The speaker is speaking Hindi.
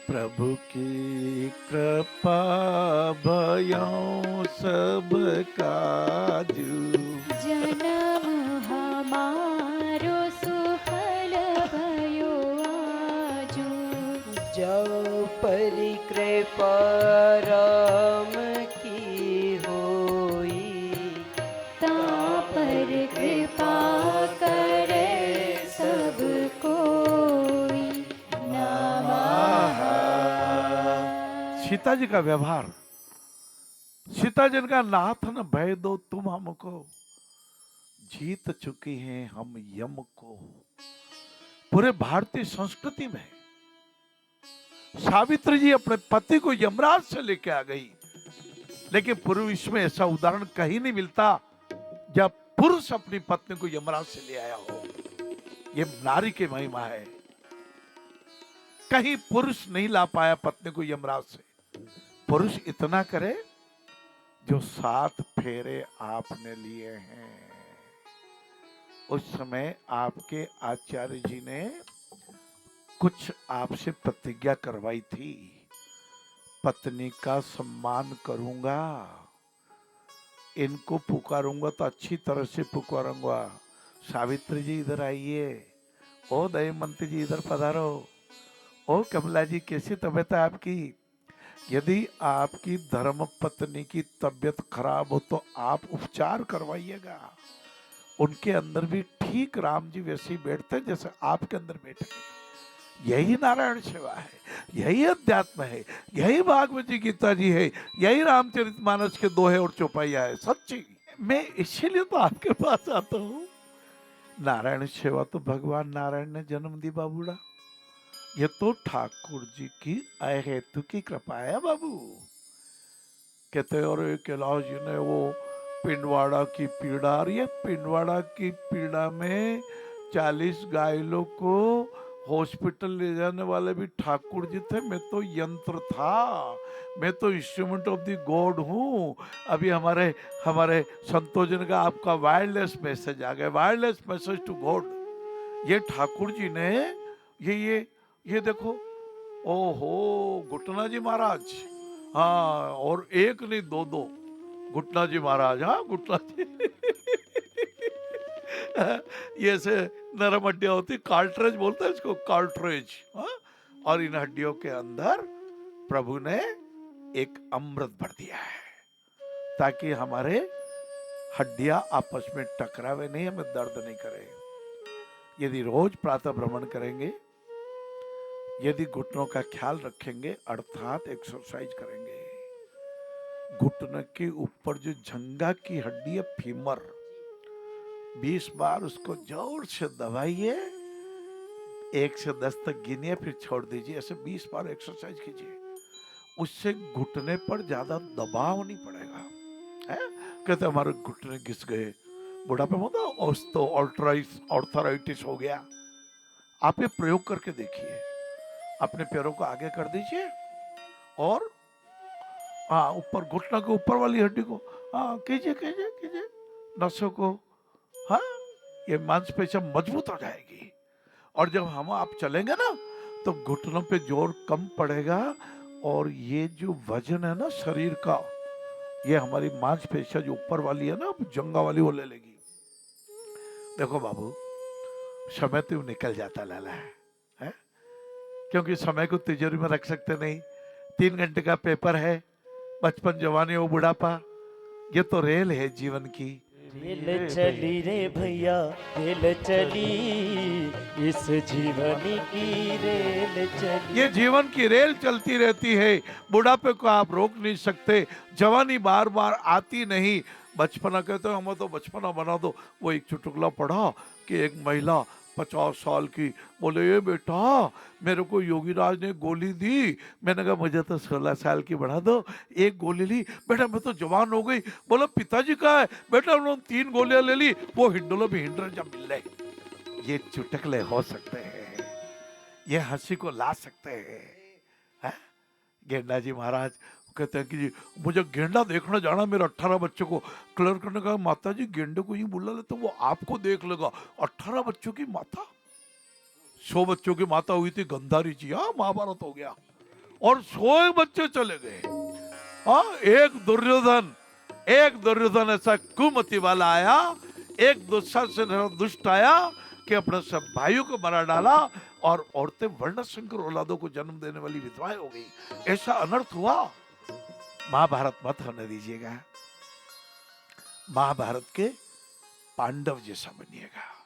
प्रभु की कृपा भयों सब काजू, जन्म हमारो सुफल भयो आजू। जब परिकृपा राम की होई, ता पर कृपा करे सब कोई। नमः। सीता जी का व्यवहार, सीता जी का नाथ न भय दो तुम हमको, जीत चुकी हैं हम यम को। पूरे भारतीय संस्कृति में सावित्री जी अपने पति को यमराज से लेके आ गई, लेकिन पूरे विश्व में ऐसा उदाहरण कहीं नहीं मिलता जब पुरुष अपनी पत्नी को यमराज से ले आया हो। ये नारी की महिमा है। कहीं पुरुष नहीं ला पाया पत्नी को यमराज से। पुरुष इतना करे जो 7 फेरे आपने लिए हैं। उस समय आपके आचार्य जी ने कुछ आपसे प्रतिज्ञा करवाई थी, पत्नी का सम्मान करूंगा, इनको पुकारूंगा तो अच्छी तरह से पुकारूंगा। सावित्री जी इधर आइए, ओ दयमंती जी इधर पधारो, ओ कमला जी कैसी तबीयत है आपकी। यदि आपकी धर्म पत्नी की तबीयत खराब हो तो आप उपचार करवाइएगा। उनके अंदर भी ठीक राम जी वैसे ही बैठते जैसे आपके अंदर बैठे। यही नारायण सेवा है, यही अध्यात्म है, यही भागवत जी गीता जी है, यही रामचरितमानस के दोहे और चौपाइया है। सच्ची मैं इसीलिए तो आपके पास आता हूँ। नारायण सेवा तो भगवान नारायण ने जन्म दी बाबूड़ा। ये तो ठाकुर जी की अहेतु की कृपा है बाबू। कहते और कैलाश जी ने वो पिंडवाड़ा की पीड़ा, और ये पिंडवाड़ा की पीड़ा में 40 घायलों को हॉस्पिटल ले जाने वाले भी ठाकुर जी थे। मैं तो यंत्र था, मैं तो इंस्ट्रूमेंट ऑफ द गॉड हूँ। अभी हमारे हमारे संतोषजन का आपका वायरलेस मैसेज आ गया, वायरलेस मैसेज टू गॉड। ये ठाकुर जी ने ये देखो, ओहो घुटना जी महाराज, हाँ, और एक नहीं दो दो घुटना जी महाराज, हाँ घुटना जी ये से नरम हड्डियां होती, कार्ट्रेज बोलते हैं इसको, कार्ट्रेज। हाँ? और इन हड्डियों के अंदर प्रभु ने एक अमृत भर दिया है ताकि हमारे हड्डियां आपस में टकरावे नहीं, हमें दर्द नहीं करे। यदि रोज प्रातः भ्रमण करेंगे, यदि घुटनों का ख्याल रखेंगे अर्थात एक्सरसाइज करेंगे, घुटने के ऊपर जो झंगा की हड्डी है फीमर, 20 बार उसको जोर से दबाइए, 1 से 10 तक गिनिए फिर छोड़ दीजिए। ऐसे 20 बार एक्सरसाइज कीजिए, उससे घुटने पर ज्यादा दबाव नहीं पड़ेगा। है? कहते हमारे घुटने घिस गए, बुढ़ापे में तो ऑर्थराइटिस हो गया। आप ये प्रयोग करके देखिए, अपने पैरों को आगे कर दीजिए और हाँ ऊपर घुटना के ऊपर वाली हड्डी को हाँ कीजिए कीजिए कीजिए, नसों को, हाँ ये मांसपेशियां मजबूत हो जाएगी। और जब हम आप चलेंगे ना तो घुटनों पे जोर कम पड़ेगा, और ये जो वजन है ना शरीर का, ये हमारी मांसपेशियां जो ऊपर वाली है ना जंगा वाली, वो ले लेगी। देखो बाबू, समय तो निकल जाता लाला है, क्योंकि समय को तिजोरी में रख सकते नहीं। 3 घंटे का पेपर है, बचपन जवानी वो बुढ़ापा, ये तो रेल है जीवन की। रेल चली रे भैया रेल चली, इस जीवन की रेल चली। ये जीवन की रेल चलती रहती है, बुढ़ापे को आप रोक नहीं सकते, जवानी बार बार आती नहीं। बचपना कहते हो हमें तो बचपना बना दो। वो एक चुटकुला पढ़ा कि एक महिला 50 साल की बोले, ये बेटा मेरे को योगीराज ने गोली दी। मैंने कहा मुझे तो 16 साल की बढ़ा दो। एक गोली ली, बेटा मैं तो जवान हो गई। बोला पिताजी कहाँ है? बेटा उन्होंने 3 गोलियां ले ली, वो हिंडोलो भी हिंडर जब मिल रहे। ये चुटकुले हो सकते हैं, ये हंसी को ला सकते हैं। गेंडा जी महाराज कहते हैं कि जी मुझे गेंडा देखने जाना, मेरे 18 बच्चों को। क्लर्क ने कहा माता जी गेंडे को ही बुला ले तो वो आपको देख लेगा। 18 बच्चों की माता, 100 बच्चों की माता हुई थी गंधारी जी। हाँ, महाभारत हो गया और 100 बच्चे चले गए। हाँ, एक दुर्योधन ऐसा कुमति वाला आया, एक दुशासन दुष्ट आया कि अपने सब भाइयों को मारा डाला और औरतें वर्ण संकर औलादों को जन्म देने वाली विधवाएं हो गई। ऐसा अनर्थ हुआ। महाभारत मत होने दीजिएगा, महाभारत के पांडव जैसा बनिएगा।